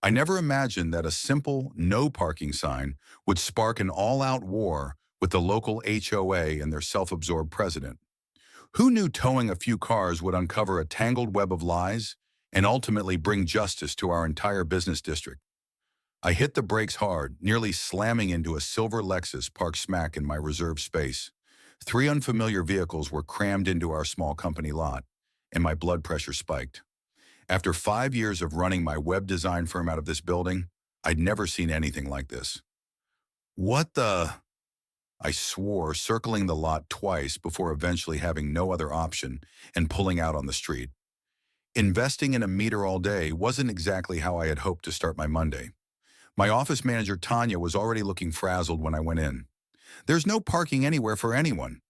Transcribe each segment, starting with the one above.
I never imagined that a simple no parking sign would spark an all-out war with the local HOA and their self-absorbed president. Who knew towing a few cars would uncover a tangled web of lies and ultimately bring justice to our entire business district? I hit the brakes hard, nearly slamming into a silver Lexus parked smack in my reserved space. Three unfamiliar vehicles were crammed into our small company lot, and my blood pressure spiked. After 5 years of running my web design firm out of this building, I'd never seen anything like this. What the? I swore, circling the lot twice before eventually having no other option and pulling out on the street. Investing in a meter all day wasn't exactly how I had hoped to start my Monday. My office manager, Tanya, was already looking frazzled when I went in. "There's no parking anywhere for anyone.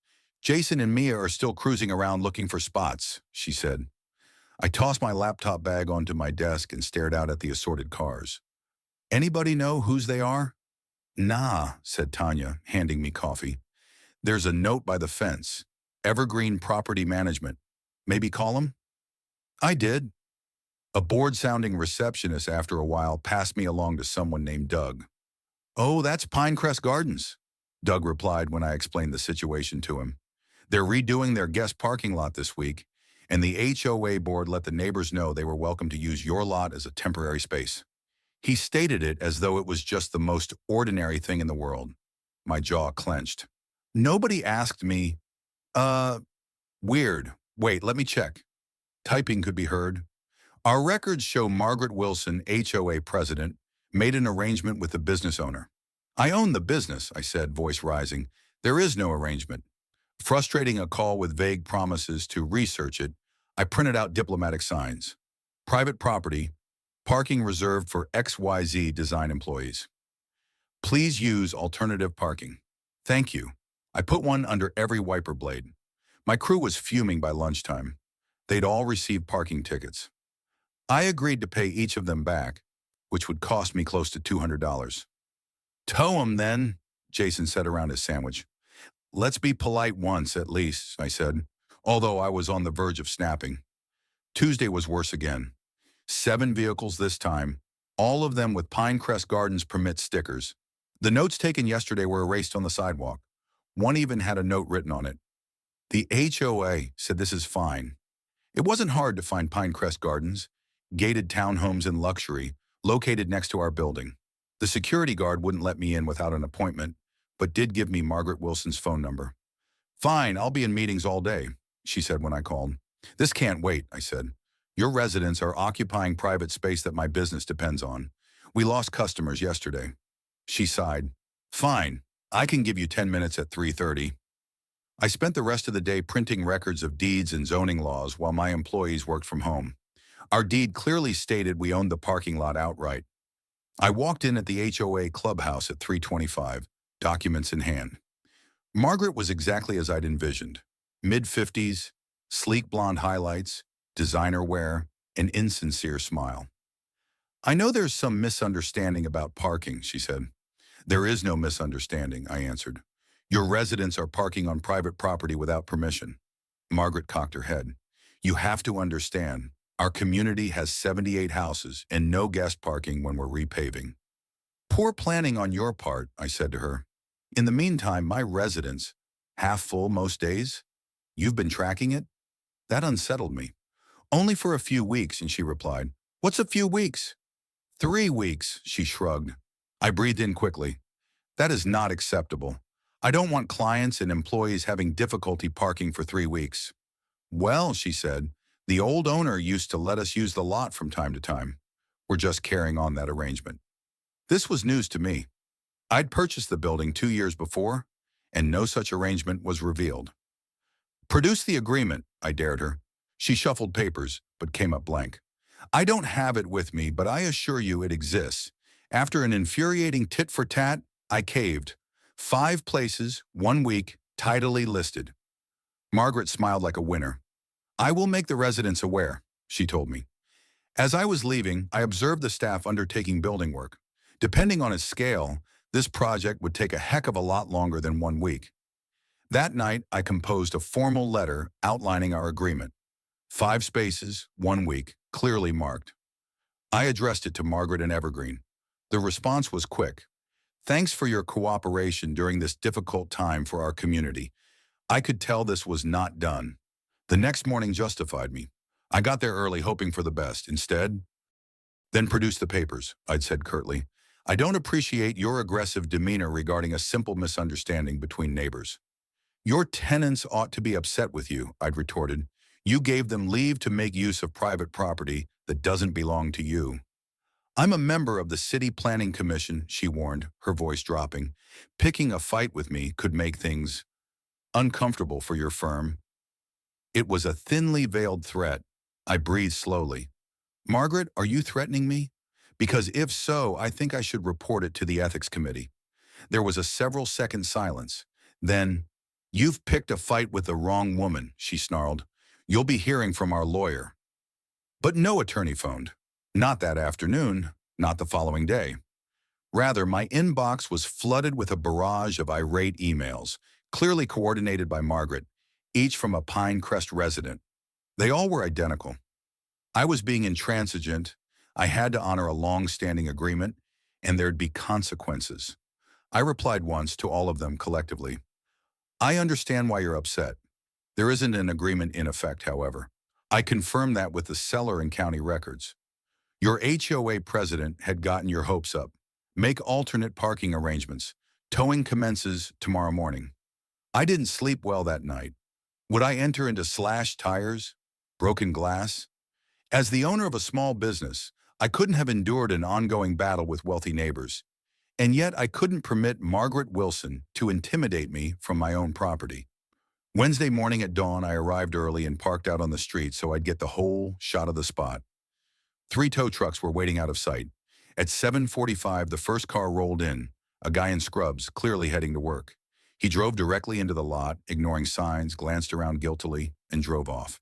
Jason and Mia are still cruising around looking for spots," she said. I tossed my laptop bag onto my desk and stared out at the assorted cars. "Anybody know whose they are?" "Nah," said Tanya, handing me coffee. "There's a note by the fence. Evergreen Property Management. Maybe call them?" I did. A bored-sounding receptionist after a while passed me along to someone named Doug. "Oh, that's Pinecrest Gardens," Doug replied when I explained the situation to him. "They're redoing their guest parking lot this week, and the HOA board let the neighbors know they were welcome to use your lot as a temporary space." He stated it as though it was just the most ordinary thing in the world. My jaw clenched. "Nobody asked me." Weird. Wait, let me check." Typing could be heard. "Our records show Margaret Wilson, HOA president, made an arrangement with the business owner." "I own the business," I said, voice rising. "There is no arrangement." Frustrating a call with vague promises to research it, I printed out diplomatic signs. "Private property, parking reserved for XYZ design employees. Please use alternative parking. Thank you." I put one under every wiper blade. My crew was fuming by lunchtime. They'd all received parking tickets. I agreed to pay each of them back, which would cost me close to $200. "Tow 'em then," Jason said around his sandwich. "Let's be polite once at least," I said, although I was on the verge of snapping. Tuesday was worse again. 7 vehicles this time, all of them with Pinecrest Gardens permit stickers. The notes taken yesterday were erased on the sidewalk. One even had a note written on it. The HOA said this is fine. It wasn't hard to find Pinecrest Gardens, gated townhomes in luxury, located next to our building. The security guard wouldn't let me in without an appointment, but did give me Margaret Wilson's phone number. "Fine, I'll be in meetings all day," she said when I called. "This can't wait," I said. "Your residents are occupying private space that my business depends on. We lost customers yesterday." She sighed. "Fine, I can give you 10 minutes at 3:30. I spent the rest of the day printing records of deeds and zoning laws while my employees worked from home. Our deed clearly stated we owned the parking lot outright. I walked in at the HOA clubhouse at 3:25, documents in hand. Margaret was exactly as I'd envisioned. Mid-50s, sleek blonde highlights, designer wear, an insincere smile. "I know there's some misunderstanding about parking," she said. "There is no misunderstanding," I answered. "Your residents are parking on private property without permission." Margaret cocked her head. "You have to understand, our community has 78 houses and no guest parking when we're repaving." "Poor planning on your part," I said to her. "In the meantime, my residence, half full most days? You've been tracking it?" That unsettled me. "Only for a few weeks," and she replied. "What's a few weeks?" 3 weeks, she shrugged. I breathed in quickly. That is not acceptable. I don't want clients and employees having difficulty parking for 3 weeks. "Well," she said, "the old owner used to let us use the lot from time to time. We're just carrying on that arrangement." This was news to me. I'd purchased the building 2 years before, and no such arrangement was revealed. "Produce the agreement," I dared her. She shuffled papers, but came up blank. "I don't have it with me, but I assure you it exists. After an infuriating tit-for-tat, I caved. 5 places, 1 week, tidily listed." Margaret smiled like a winner. "I will make the residents aware," she told me. As I was leaving, I observed the staff undertaking building work. Depending on its scale, this project would take a heck of a lot longer than 1 week. That night, I composed a formal letter outlining our agreement. 5 spaces, 1 week, clearly marked. I addressed it to Margaret and Evergreen. The response was quick. Thanks for your cooperation during this difficult time for our community. I could tell this was not done. The next morning justified me. I got there early hoping for the best. Instead, then produce the papers, I'd said curtly. I don't appreciate your aggressive demeanor regarding a simple misunderstanding between neighbors. Your tenants ought to be upset with you, I'd retorted. You gave them leave to make use of private property that doesn't belong to you. I'm a member of the City Planning Commission, she warned, her voice dropping. Picking a fight with me could make things uncomfortable for your firm. It was a thinly veiled threat. I breathed slowly. Margaret, are you threatening me? Because if so, I think I should report it to the ethics committee. There was a several-second silence. Then, you've picked a fight with the wrong woman, she snarled. You'll be hearing from our lawyer. But no attorney phoned. Not that afternoon, not the following day. Rather, my inbox was flooded with a barrage of irate emails, clearly coordinated by Margaret, each from a Pinecrest resident. They all were identical. I was being intransigent, I had to honor a long-standing agreement, and there'd be consequences. I replied once to all of them collectively. I understand why you're upset. There isn't an agreement in effect, however. I confirmed that with the seller and county records. Your HOA president had gotten your hopes up. Make alternate parking arrangements. Towing commences tomorrow morning. I didn't sleep well that night. Would I enter into slashed tires? Broken glass? As the owner of a small business, I couldn't have endured an ongoing battle with wealthy neighbors. And yet I couldn't permit Margaret Wilson to intimidate me from my own property. Wednesday morning at dawn, I arrived early and parked out on the street so I'd get the whole shot of the spot. 3 tow trucks were waiting out of sight. At 7:45, the first car rolled in, a guy in scrubs, clearly heading to work. He drove directly into the lot, ignoring signs, glanced around guiltily, and drove off.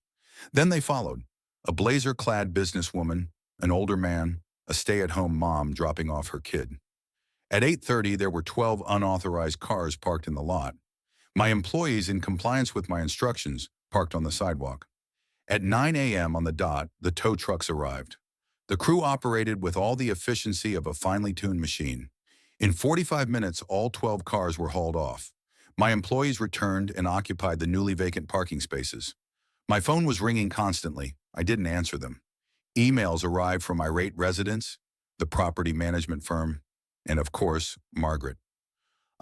Then they followed, a blazer-clad businesswoman, an older man, a stay-at-home mom dropping off her kid. At 8:30, there were 12 unauthorized cars parked in the lot. My employees, in compliance with my instructions, parked on the sidewalk. At 9 a.m. on the dot, the tow trucks arrived. The crew operated with all the efficiency of a finely tuned machine. In 45 minutes, all 12 cars were hauled off. My employees returned and occupied the newly vacant parking spaces. My phone was ringing constantly. I didn't answer them. Emails arrived from irate residents, the property management firm, and of course, Margaret.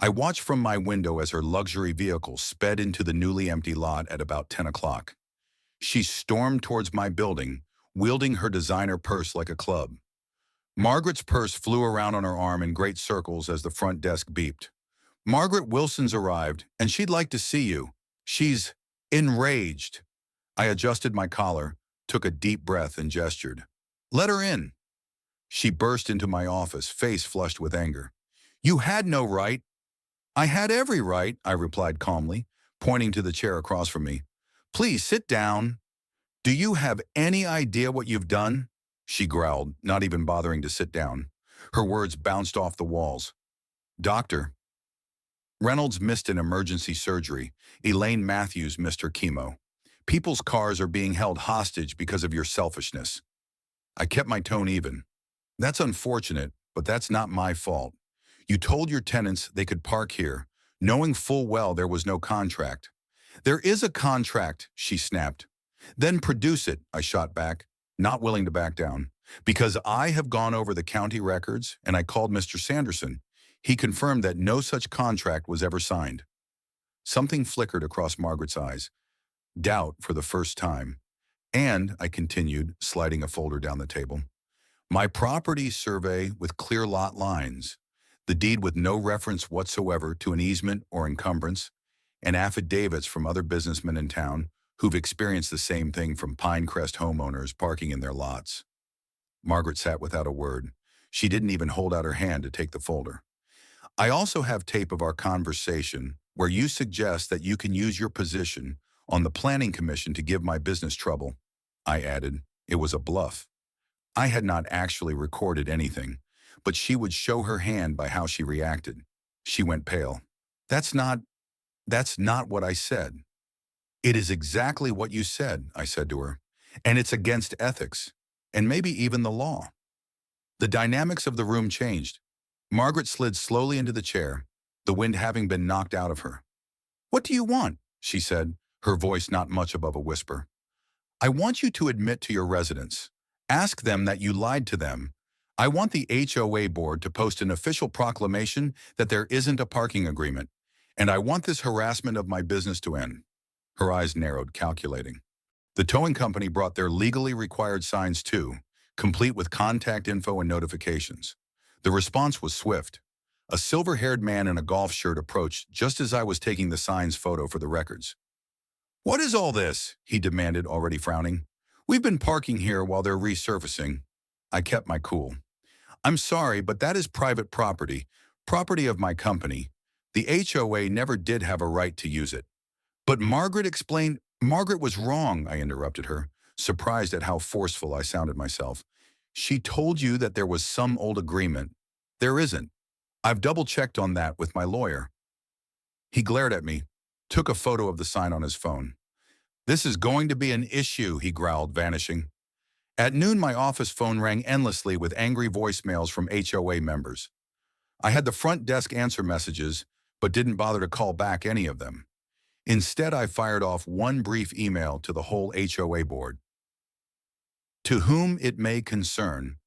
I watched from my window as her luxury vehicle sped into the newly empty lot at about 10 o'clock. She stormed towards my building, wielding her designer purse like a club. Margaret's purse flew around on her arm in great circles as the front desk beeped. Margaret Wilson's arrived, and she'd like to see you. She's enraged. I adjusted my collar, took a deep breath, and gestured. Let her in. She burst into my office, face flushed with anger. You had no right. I had every right, I replied calmly, pointing to the chair across from me. Please sit down. Do you have any idea what you've done? She growled, not even bothering to sit down. Her words bounced off the walls. Doctor. Reynolds missed an emergency surgery. Elaine Matthews missed her chemo. People's cars are being held hostage because of your selfishness. I kept my tone even. That's unfortunate, but that's not my fault. You told your tenants they could park here, knowing full well there was no contract. There is a contract, she snapped. Then produce it, I shot back, not willing to back down. Because I have gone over the county records and I called Mr. Sanderson. He confirmed that no such contract was ever signed. Something flickered across Margaret's eyes. Doubt for the first time. And, I continued, sliding a folder down the table, my property survey with clear lot lines, the deed with no reference whatsoever to an easement or encumbrance, and affidavits from other businessmen in town who've experienced the same thing from Pinecrest homeowners parking in their lots. Margaret sat without a word. She didn't even hold out her hand to take the folder. I also have tape of our conversation where you suggest that you can use your position on the planning commission to give my business trouble. I added, it was a bluff. I had not actually recorded anything, but she would show her hand by how she reacted. She went pale. That's not what I said. It is exactly what you said, I said to her, and it's against ethics, and maybe even the law. The dynamics of the room changed. Margaret slid slowly into the chair, the wind having been knocked out of her. "What do you want?" she said, her voice not much above a whisper. "I want you to admit to your residents. Ask them that you lied to them. I want the HOA board to post an official proclamation that there isn't a parking agreement, and I want this harassment of my business to end." Her eyes narrowed, calculating. The towing company brought their legally required signs too, complete with contact info and notifications. The response was swift. A silver-haired man in a golf shirt approached just as I was taking the sign's photo for the records. "What is all this?" he demanded, already frowning. "We've been parking here while they're resurfacing." I kept my cool. "I'm sorry, but that is private property of my company. The HOA never did have a right to use it." "But Margaret explained—" "Margaret was wrong," I interrupted her, surprised at how forceful I sounded myself. "She told you that there was some old agreement. There isn't. I've double-checked on that with my lawyer." He glared at me, took a photo of the sign on his phone. "This is going to be an issue," he growled, vanishing. At noon, my office phone rang endlessly with angry voicemails from HOA members. I had the front desk answer messages, but didn't bother to call back any of them. Instead, I fired off one brief email to the whole HOA board. "To whom it may concern,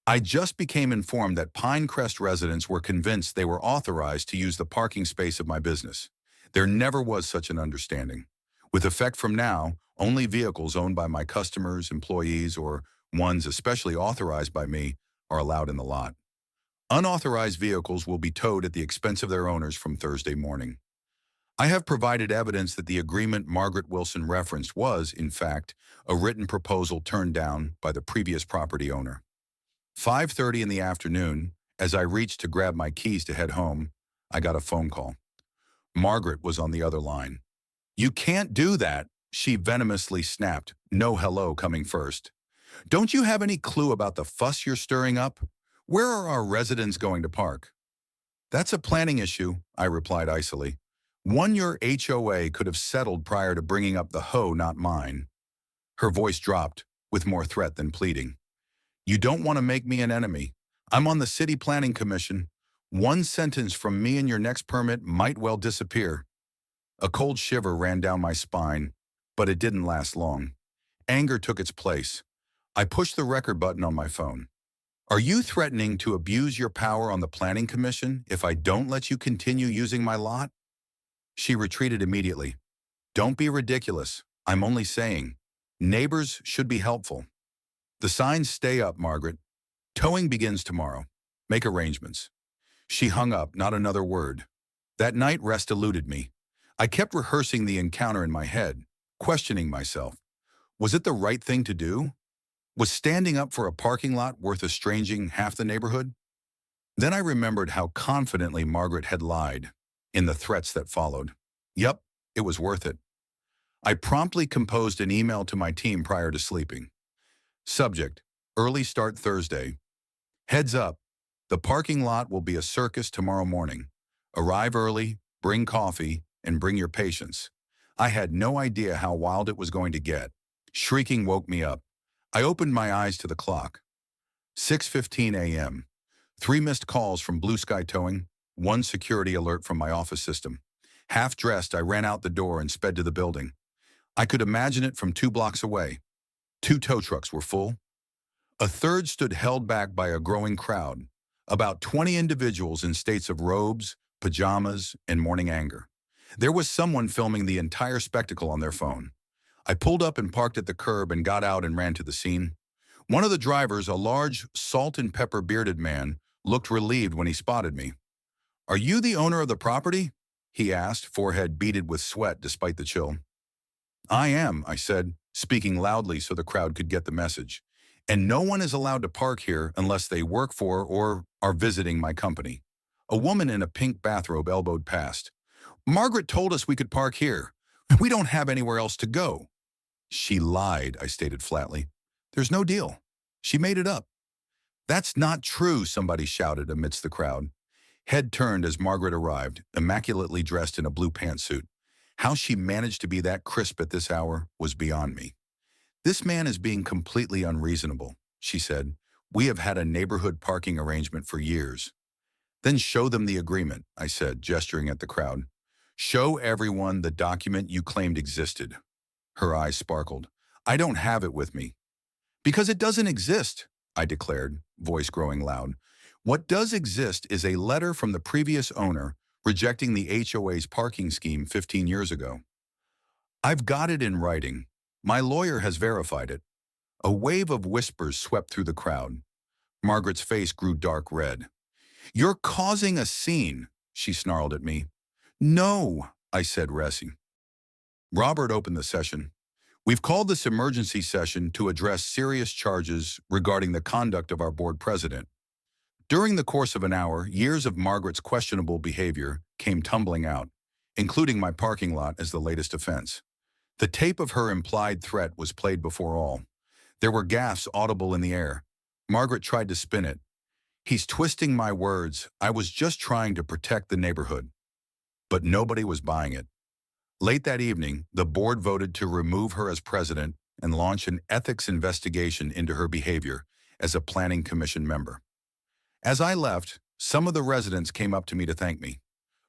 I just became informed that Pinecrest residents were convinced they were authorized to use the parking space of my business. There never was such an understanding. With effect from now, only vehicles owned by my customers, employees, or ones especially authorized by me are allowed in the lot. Unauthorized vehicles will be towed at the expense of their owners from Thursday morning." I have provided evidence that the agreement Margaret Wilson referenced was, in fact, a written proposal turned down by the previous property owner. 5:30 in the afternoon, as I reached to grab my keys to head home, I got a phone call. Margaret was on the other line. "You can't do that," she venomously snapped, no hello coming first. "Don't you have any clue about the fuss you're stirring up? Where are our residents going to park?" "That's a planning issue," I replied icily. "One your HOA could have settled prior to bringing up the hoe, not mine." Her voice dropped, with more threat than pleading. "You don't want to make me an enemy. I'm on the City Planning Commission. One sentence from me and your next permit might well disappear." A cold shiver ran down my spine, but it didn't last long. Anger took its place. I pushed the record button on my phone. "Are you threatening to abuse your power on the Planning Commission if I don't let you continue using my lot?" She retreated immediately. "Don't be ridiculous. I'm only saying. Neighbors should be helpful." "The signs stay up, Margaret. Towing begins tomorrow. Make arrangements." She hung up, not another word. That night, rest eluded me. I kept rehearsing the encounter in my head, questioning myself. Was it the right thing to do? Was standing up for a parking lot worth estranging half the neighborhood? Then I remembered how confidently Margaret had lied in the threats that followed. Yup, it was worth it. I promptly composed an email to my team prior to sleeping. Subject: early start Thursday. Heads up, the parking lot will be a circus tomorrow morning. Arrive early, bring coffee, and bring your patience. I had no idea how wild it was going to get. Shrieking woke me up. I opened my eyes to the clock. 6:15 a.m. 3 missed calls from Blue Sky Towing, 1 security alert from my office system. Half-dressed, I ran out the door and sped to the building. I could imagine it from 2 blocks away. 2 tow trucks were full. A third stood held back by a growing crowd, about 20 individuals in states of robes, pajamas, and morning anger. There was someone filming the entire spectacle on their phone. I pulled up and parked at the curb and got out and ran to the scene. One of the drivers, a large, salt and pepper bearded man, looked relieved when he spotted me. "Are you the owner of the property?" he asked, forehead beaded with sweat despite the chill. "I am," I said, speaking loudly so the crowd could get the message. "And no one is allowed to park here unless they work for or are visiting my company." A woman in a pink bathrobe elbowed past. "Margaret told us we could park here. We don't have anywhere else to go." "She lied," I stated flatly. "There's no deal. She made it up." "That's not true," somebody shouted amidst the crowd. Head turned as Margaret arrived, immaculately dressed in a blue pantsuit. How she managed to be that crisp at this hour was beyond me. "This man is being completely unreasonable," she said. We have had a neighborhood parking arrangement for years. Then show them the agreement, I said, gesturing at the crowd. Show everyone the document you claimed existed. Her eyes sparkled. I don't have it with me. Because it doesn't exist, I declared, voice growing loud. What does exist is a letter from the previous owner rejecting the HOA's parking scheme 15 years ago. I've got it in writing. My lawyer has verified it. A wave of whispers swept through the crowd. Margaret's face grew dark red. You're causing a scene, she snarled at me. No, I said, racing. Robert opened the session. We've called this emergency session to address serious charges regarding the conduct of our board president. During the course of an hour, years of Margaret's questionable behavior came tumbling out, including my parking lot as the latest offense. The tape of her implied threat was played before all. There were gaffes audible in the air. Margaret tried to spin it. He's twisting my words. I was just trying to protect the neighborhood. But nobody was buying it. Late that evening, the board voted to remove her as president and launch an ethics investigation into her behavior as a planning commission member. As I left, some of the residents came up to me to thank me.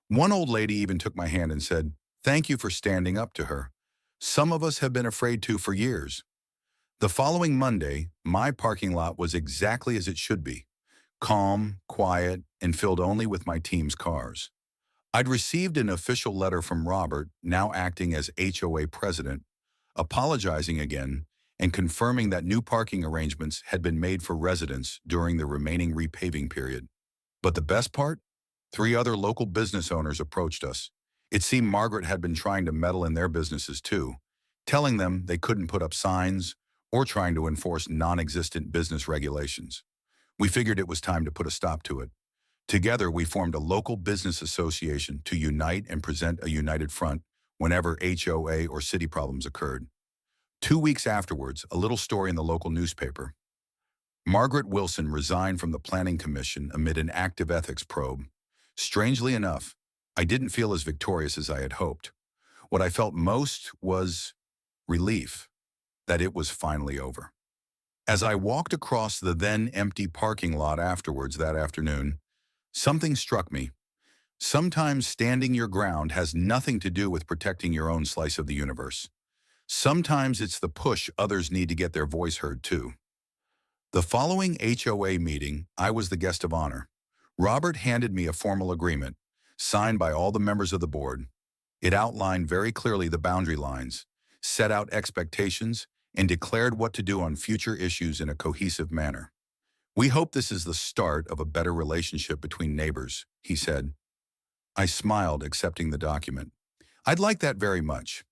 One old lady even took my hand and said, "Thank you for standing up to her. Some of us have been afraid to for years." The following Monday, my parking lot was exactly as it should be, calm, quiet, and filled only with my team's cars. I'd received an official letter from Robert, now acting as HOA president, apologizing again and confirming that new parking arrangements had been made for residents during the remaining repaving period. But the best part? 3 other local business owners approached us. It seemed Margaret had been trying to meddle in their businesses too, telling them they couldn't put up signs or trying to enforce non-existent business regulations. We figured it was time to put a stop to it. Together, we formed a local business association to unite and present a united front whenever HOA or city problems occurred. 2 weeks afterwards, a little story in the local newspaper. Margaret Wilson resigned from the Planning Commission amid an active ethics probe. Strangely enough, I didn't feel as victorious as I had hoped. What I felt most was relief that it was finally over. As I walked across the then empty parking lot afterwards that afternoon, something struck me. Sometimes standing your ground has nothing to do with protecting your own slice of the universe. Sometimes it's the push others need to get their voice heard too. The following HOA meeting, I was the guest of honor. Robert handed me a formal agreement, signed by all the members of the board. It outlined very clearly the boundary lines, set out expectations, and declared what to do on future issues in a cohesive manner. We hope this is the start of a better relationship between neighbors, he said. I smiled, accepting the document. I'd like that very much.